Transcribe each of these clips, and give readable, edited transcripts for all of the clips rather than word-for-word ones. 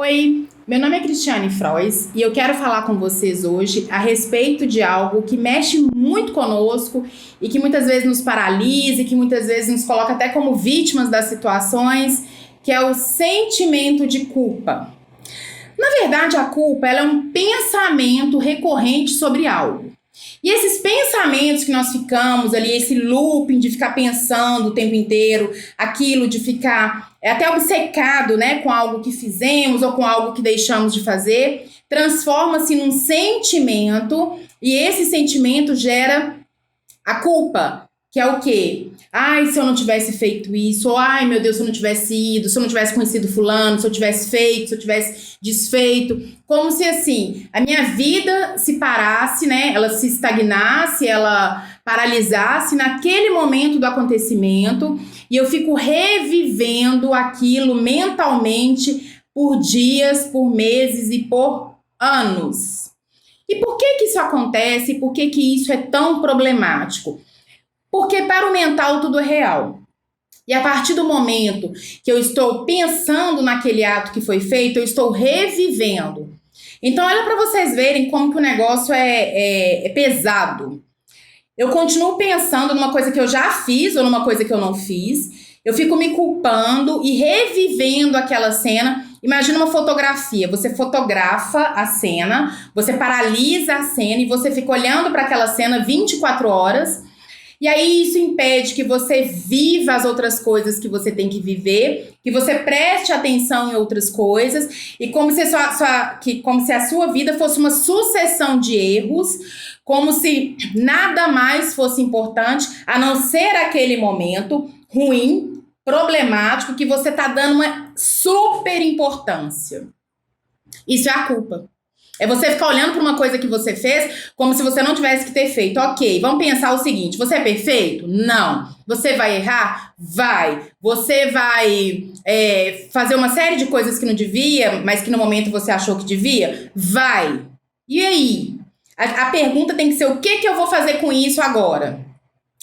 Oi, meu nome é Cristiane Frois e eu quero falar com vocês hoje a respeito de algo que mexe muito conosco e que muitas vezes nos paralisa e que muitas vezes nos coloca até como vítimas das situações, que é o sentimento de culpa. Na verdade, a culpa ela é um pensamento recorrente sobre algo. E esses pensamentos que nós ficamos ali, esse looping de ficar pensando o tempo inteiro, aquilo de ficar até obcecado, né, com algo que fizemos ou com algo que deixamos de fazer, transforma-se num sentimento e esse sentimento gera a culpa, que é o quê? Ai, se eu não tivesse feito isso, ou ai, meu Deus, se eu não tivesse ido, se eu não tivesse conhecido fulano, se eu tivesse feito, se eu tivesse desfeito. Como se, assim, a minha vida se parasse, né? Ela se estagnasse, ela paralisasse naquele momento do acontecimento e eu fico revivendo aquilo mentalmente por dias, por meses e por anos. E por que que isso acontece? Por que que isso é tão problemático? Porque para o mental tudo é real. E a partir do momento que eu estou pensando naquele ato que foi feito, eu estou revivendo. Então, olha para vocês verem como que o negócio é pesado. Eu continuo pensando numa coisa que eu já fiz ou numa coisa que eu não fiz. Eu fico me culpando e revivendo aquela cena. Imagina uma fotografia. Você fotografa a cena, você paralisa a cena e você fica olhando para aquela cena 24 horas. E aí isso impede que você viva as outras coisas que você tem que viver, que você preste atenção em outras coisas, e como se como se a sua vida fosse uma sucessão de erros, como se nada mais fosse importante a não ser aquele momento ruim, problemático, que você está dando uma super importância. Isso é a culpa. É você ficar olhando para uma coisa que você fez como se você não tivesse que ter feito. Ok, vamos pensar o seguinte: você é perfeito? Não. Você vai errar? Vai. Você vai fazer uma série de coisas que não devia, mas que no momento você achou que devia? Vai. E aí? A pergunta tem que ser: o que que eu vou fazer com isso agora?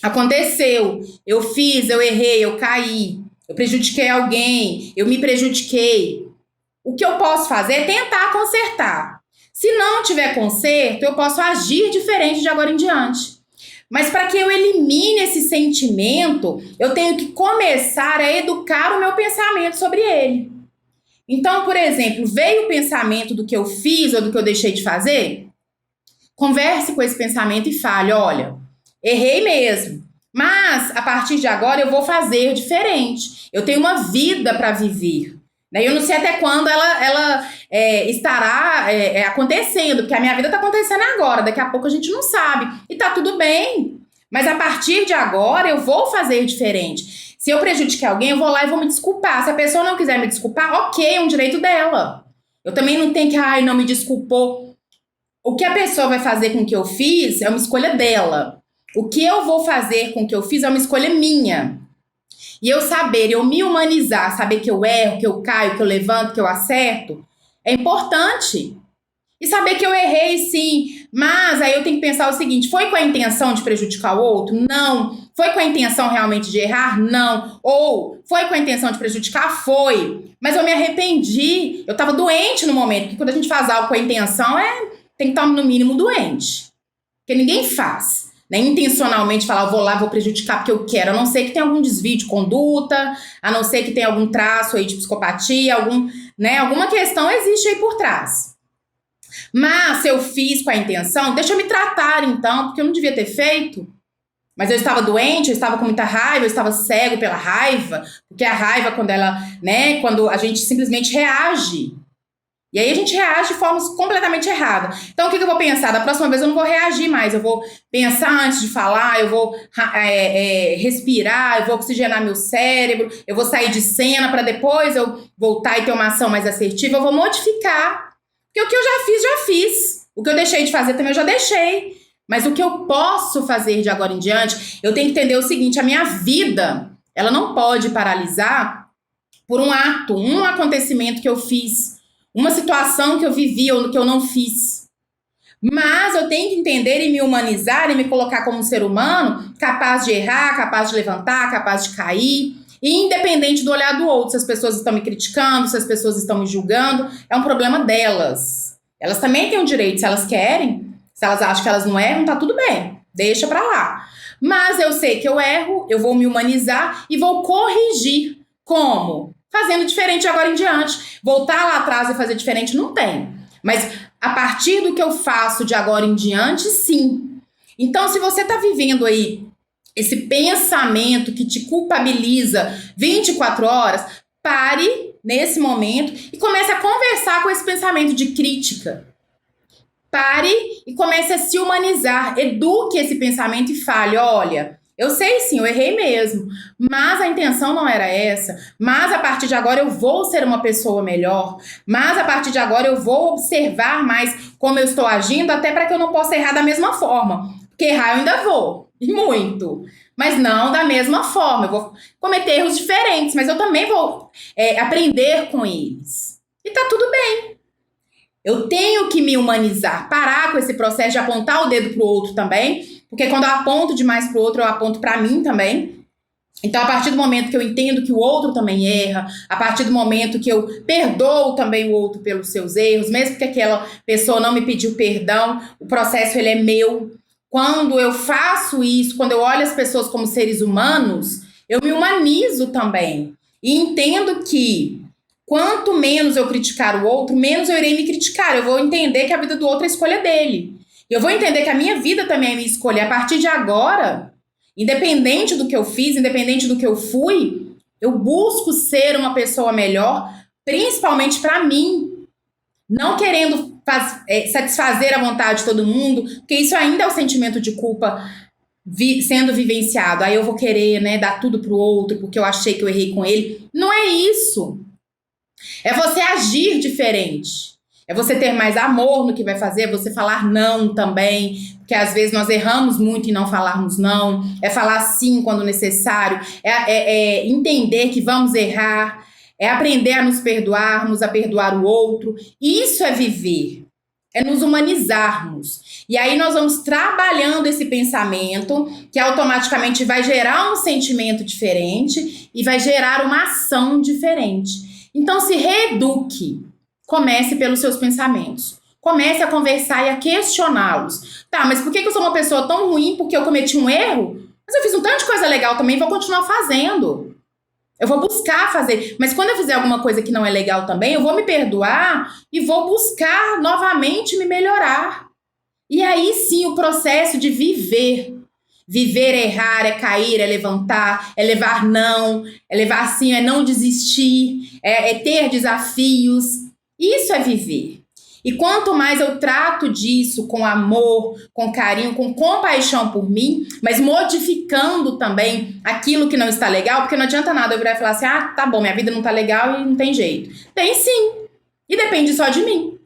Aconteceu. Eu fiz, eu errei, eu caí. Eu prejudiquei alguém, eu me prejudiquei. O que eu posso fazer é tentar consertar. Se não tiver conserto, eu posso agir diferente de agora em diante. Mas para que eu elimine esse sentimento, eu tenho que começar a educar o meu pensamento sobre ele. Então, por exemplo, veio o pensamento do que eu fiz ou do que eu deixei de fazer? Converse com esse pensamento e fale: olha, errei mesmo, mas a partir de agora eu vou fazer diferente. Eu tenho uma vida para viver. Eu não sei até quando ela estará acontecendo, porque a minha vida está acontecendo agora, daqui a pouco a gente não sabe. E tá tudo bem, mas a partir de agora eu vou fazer diferente. Se eu prejudiquei alguém, eu vou lá e vou me desculpar. Se a pessoa não quiser me desculpar, ok, é um direito dela. Eu também não tenho que, ai, não me desculpou. O que a pessoa vai fazer com o que eu fiz é uma escolha dela. O que eu vou fazer com o que eu fiz é uma escolha minha. E eu saber, eu me humanizar, saber que eu erro, que eu caio, que eu levanto, que eu acerto, é importante. E saber que eu errei, sim, mas aí eu tenho que pensar o seguinte: foi com a intenção de prejudicar o outro? Não. Foi com a intenção realmente de errar? Não. Ou foi com a intenção de prejudicar? Foi. Mas eu me arrependi, eu estava doente no momento, porque quando a gente faz algo com a intenção, tem que estar no mínimo doente. Porque ninguém faz. Intencionalmente falar, eu vou lá, vou prejudicar porque eu quero, a não ser que tenha algum desvio de conduta, a não ser que tenha algum traço aí de psicopatia, alguma questão existe aí por trás. Mas se eu fiz com a intenção, deixa eu me tratar então, porque eu não devia ter feito, mas eu estava doente, eu estava com muita raiva, eu estava cego pela raiva, porque a raiva quando a gente simplesmente reage. E aí a gente reage de formas completamente erradas. Então o que eu vou pensar? Da próxima vez eu não vou reagir mais. Eu vou pensar antes de falar, eu vou respirar, eu vou oxigenar meu cérebro, eu vou sair de cena para depois eu voltar e ter uma ação mais assertiva. Eu vou modificar. Porque o que eu já fiz, já fiz. O que eu deixei de fazer também eu já deixei. Mas o que eu posso fazer de agora em diante, eu tenho que entender o seguinte: a minha vida, ela não pode paralisar por um ato, um acontecimento que eu fiz. Uma situação que eu vivi ou que eu não fiz. Mas eu tenho que entender e me humanizar e me colocar como um ser humano capaz de errar, capaz de levantar, capaz de cair. E independente do olhar do outro, se as pessoas estão me criticando, se as pessoas estão me julgando, é um problema delas. Elas também têm o direito, se elas querem, se elas acham que elas não erram, tá tudo bem, deixa pra lá. Mas eu sei que eu erro, eu vou me humanizar e vou corrigir. Como? Fazendo diferente de agora em diante. Voltar lá atrás e fazer diferente não tem. Mas a partir do que eu faço de agora em diante, sim. Então, se você tá vivendo aí esse pensamento que te culpabiliza 24 horas, pare nesse momento e comece a conversar com esse pensamento de crítica. Pare e comece a se humanizar. Eduque esse pensamento e fale, olha, eu sei sim, eu errei mesmo, mas a intenção não era essa, mas a partir de agora eu vou ser uma pessoa melhor, mas a partir de agora eu vou observar mais como eu estou agindo, até para que eu não possa errar da mesma forma. Porque errar eu ainda vou, e muito, mas não da mesma forma. Eu vou cometer erros diferentes, mas eu também vou aprender com eles. E tá tudo bem. Eu tenho que me humanizar, parar com esse processo de apontar o dedo pro outro também, porque quando eu aponto demais pro outro, eu aponto pra mim também. Então, a partir do momento que eu entendo que o outro também erra, a partir do momento que eu perdoo também o outro pelos seus erros, mesmo que aquela pessoa não me pediu perdão, o processo ele é meu. Quando eu faço isso, quando eu olho as pessoas como seres humanos, eu me humanizo também. E entendo que quanto menos eu criticar o outro, menos eu irei me criticar. Eu vou entender que a vida do outro é a escolha dele. Eu vou entender que a minha vida também é minha escolha. A partir de agora, independente do que eu fiz, independente do que eu fui, eu busco ser uma pessoa melhor, principalmente para mim. Não querendo satisfazer a vontade de todo mundo, porque isso ainda é o sentimento de culpa sendo vivenciado. Aí eu vou querer, né, dar tudo pro outro, porque eu achei que eu errei com ele. Não é isso. É você agir diferente. É você ter mais amor no que vai fazer, é você falar não também, porque às vezes nós erramos muito em não falarmos não, é falar sim quando necessário, é entender que vamos errar, é aprender a nos perdoarmos, a perdoar o outro. Isso é viver, é nos humanizarmos. E aí nós vamos trabalhando esse pensamento, que automaticamente vai gerar um sentimento diferente e vai gerar uma ação diferente. Então se reeduque. Comece pelos seus pensamentos. Comece a conversar e a questioná-los. Tá, mas por que eu sou uma pessoa tão ruim porque eu cometi um erro? Mas eu fiz um tanto de coisa legal também, vou continuar fazendo. Eu vou buscar fazer. Mas quando eu fizer alguma coisa que não é legal também, eu vou me perdoar e vou buscar novamente me melhorar. E aí sim o processo de viver. Viver é errar, é cair, é levantar, é levar não, é levar sim, é não desistir, é ter desafios. Isso é viver. E quanto mais eu trato disso com amor, com carinho, com compaixão por mim, mas modificando também aquilo que não está legal, porque não adianta nada eu virar e falar assim, ah, tá bom, minha vida não tá legal e não tem jeito. Tem sim. E depende só de mim.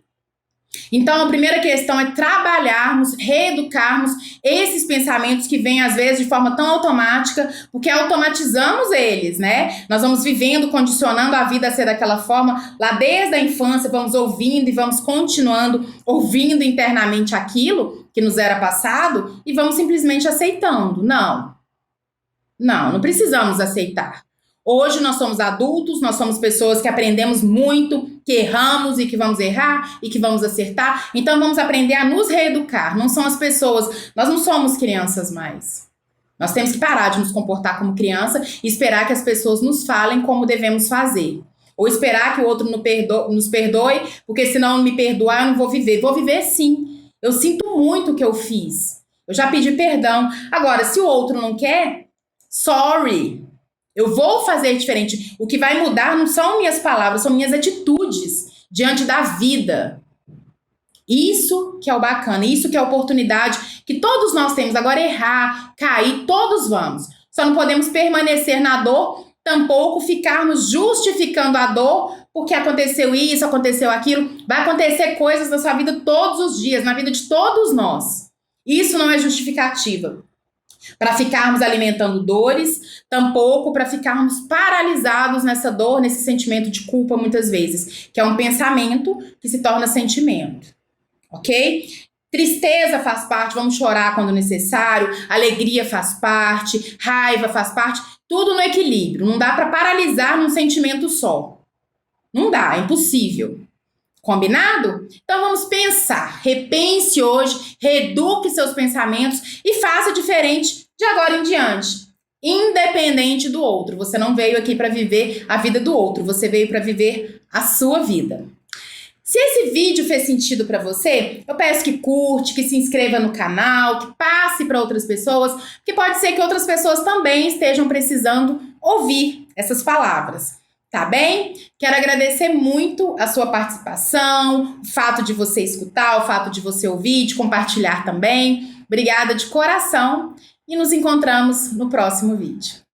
Então, a primeira questão é trabalharmos, reeducarmos esses pensamentos que vêm, às vezes, de forma tão automática, porque automatizamos eles, né? Nós vamos vivendo, condicionando a vida a ser daquela forma, lá desde a infância, vamos ouvindo e vamos continuando ouvindo internamente aquilo que nos era passado e vamos simplesmente aceitando. Não precisamos aceitar. Hoje nós somos adultos, nós somos pessoas que aprendemos muito, que erramos e que vamos errar e que vamos acertar. Então vamos aprender a nos reeducar. Não são as pessoas, nós não somos crianças mais. Nós temos que parar de nos comportar como criança e esperar que as pessoas nos falem como devemos fazer. Ou esperar que o outro nos perdoe, porque se não me perdoar eu não vou viver. Vou viver sim. Eu sinto muito o que eu fiz. Eu já pedi perdão. Agora, se o outro não quer, sorry. Eu vou fazer diferente. O que vai mudar não são minhas palavras, são minhas atitudes diante da vida. Isso que é o bacana, isso que é a oportunidade que todos nós temos. Agora errar, cair, todos vamos. Só não podemos permanecer na dor, tampouco ficarmos justificando a dor porque aconteceu isso, aconteceu aquilo. Vai acontecer coisas na sua vida todos os dias, na vida de todos nós. Isso não é justificativa para ficarmos alimentando dores, tampouco para ficarmos paralisados nessa dor, nesse sentimento de culpa muitas vezes, que é um pensamento que se torna sentimento, ok? Tristeza faz parte, vamos chorar quando necessário, alegria faz parte, raiva faz parte, Tudo no equilíbrio. Não dá para paralisar num sentimento só. Não dá, é impossível. Combinado? Então vamos pensar. Repense hoje, reeduque seus pensamentos e faça diferente de agora em diante. Independente do outro. Você não veio aqui para viver a vida do outro, você veio para viver a sua vida. Se esse vídeo fez sentido para você, eu peço que curte, que se inscreva no canal, que passe para outras pessoas, porque pode ser que outras pessoas também estejam precisando ouvir essas palavras. Tá bem? Quero agradecer muito a sua participação, o fato de você escutar, o fato de você ouvir, de compartilhar também. Obrigada de coração e nos encontramos no próximo vídeo.